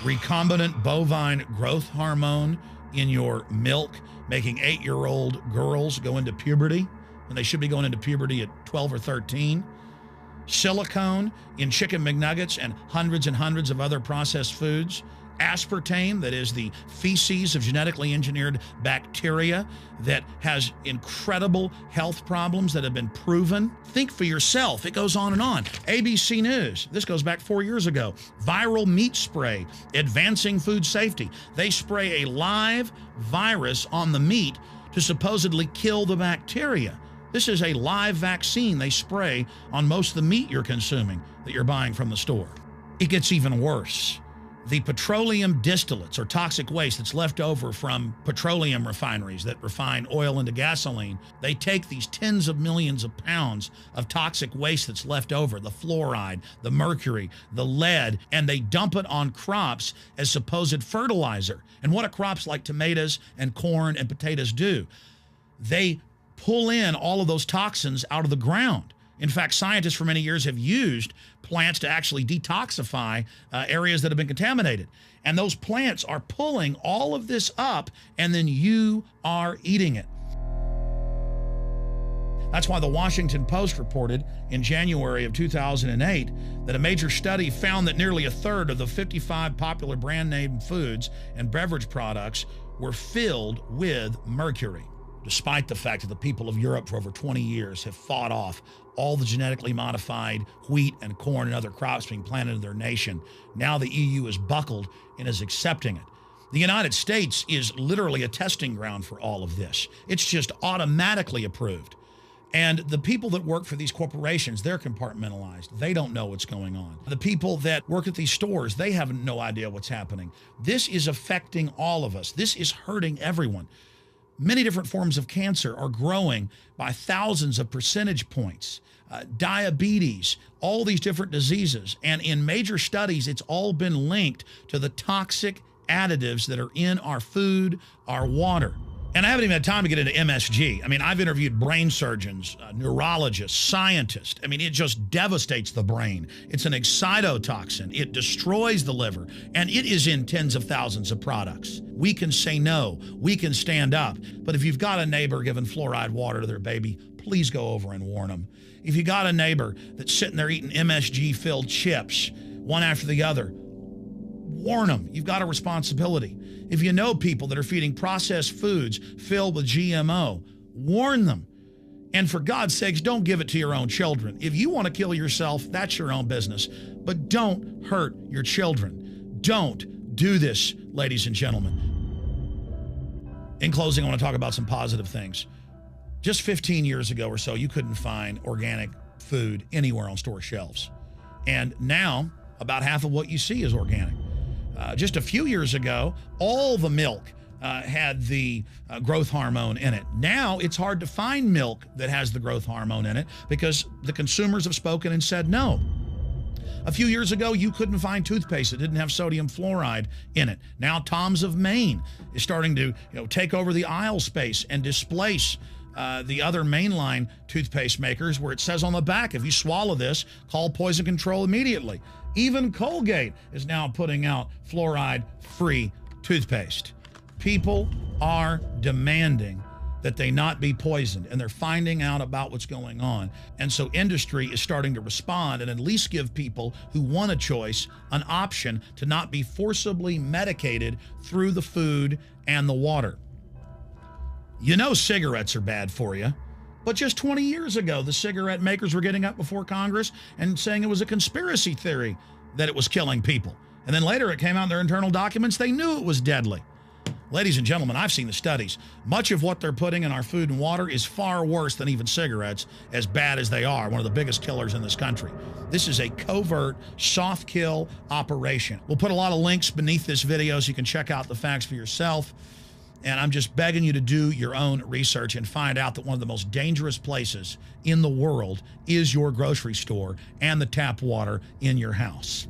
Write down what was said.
recombinant bovine growth hormone in your milk, making 8-year-old girls go into puberty when they should be going into puberty at 12 or 13. Silicone in chicken McNuggets and hundreds of other processed foods. Aspartame, that is the feces of genetically engineered bacteria that has incredible health problems that have been proven. Think for yourself. It goes on and on. ABC News, this goes back 4 years ago. Viral meat spray, advancing food safety. They spray a live virus on the meat to supposedly kill the bacteria. This is a live vaccine they spray on most of the meat you're consuming that you're buying from the store. It gets even worse. The petroleum distillates, or toxic waste that's left over from petroleum refineries that refine oil into gasoline, they take these tens of millions of pounds of toxic waste that's left over, the fluoride, the mercury, the lead, and they dump it on crops as supposed fertilizer. And what do crops like tomatoes and corn and potatoes do? They pull in all of those toxins out of the ground. In fact, scientists for many years have used plants to actually detoxify areas that have been contaminated. And those plants are pulling all of this up, and then you are eating it. That's why the Washington Post reported in January of 2008 that a major study found that nearly a third of the 55 popular brand name foods and beverage products were filled with mercury. Despite the fact that the people of Europe for over 20 years have fought off all the genetically modified wheat and corn and other crops being planted in their nation, now the EU is buckled and is accepting it. The United States is literally a testing ground for all of this. It's just automatically approved. And the people that work for these corporations, they're compartmentalized. They don't know what's going on. The people that work at these stores, they have no idea what's happening. This is affecting all of us. This is hurting everyone. Many different forms of cancer are growing by thousands of percentage points. Diabetes, all these different diseases. And in major studies, it's all been linked to the toxic additives that are in our food, our water. And I haven't even had time to get into MSG. I mean, I've interviewed brain surgeons, neurologists, scientists. I mean, it just devastates the brain. It's an excitotoxin. It destroys the liver, and it is in tens of thousands of products. We can say no. We can stand up. But if you've got a neighbor giving fluoride water to their baby, please go over and warn them. If you got a neighbor that's sitting there eating MSG-filled chips, one after the other, warn them. You've got a responsibility. If you know people that are feeding processed foods filled with GMO, warn them. And for God's sakes, don't give it to your own children. If you want to kill yourself, that's your own business. But don't hurt your children. Don't do this, ladies and gentlemen. In closing, I want to talk about some positive things. Just 15 years ago or so, you couldn't find organic food anywhere on store shelves. And now, about half of what you see is organic. Just a few years ago, all the milk had the growth hormone in it. Now it's hard to find milk that has the growth hormone in it because the consumers have spoken and said no. A few years ago, you couldn't find toothpaste that didn't have sodium fluoride in it. Now Tom's of Maine is starting to take over the aisle space and displace the other mainline toothpaste makers, where it says on the back, if you swallow this, call poison control immediately. Even Colgate is now putting out fluoride-free toothpaste. People are demanding that they not be poisoned, and they're finding out about what's going on. And so industry is starting to respond and at least give people who want a choice an option to not be forcibly medicated through the food and the water. You know cigarettes are bad for you, but just 20 years ago, the cigarette makers were getting up before Congress and saying it was a conspiracy theory that it was killing people. And then later it came out in their internal documents, they knew it was deadly. Ladies and gentlemen, I've seen the studies. Much of what they're putting in our food and water is far worse than even cigarettes, as bad as they are, one of the biggest killers in this country. This is a covert, soft kill operation. We'll put a lot of links beneath this video so you can check out the facts for yourself. And I'm just begging you to do your own research and find out that one of the most dangerous places in the world is your grocery store and the tap water in your house.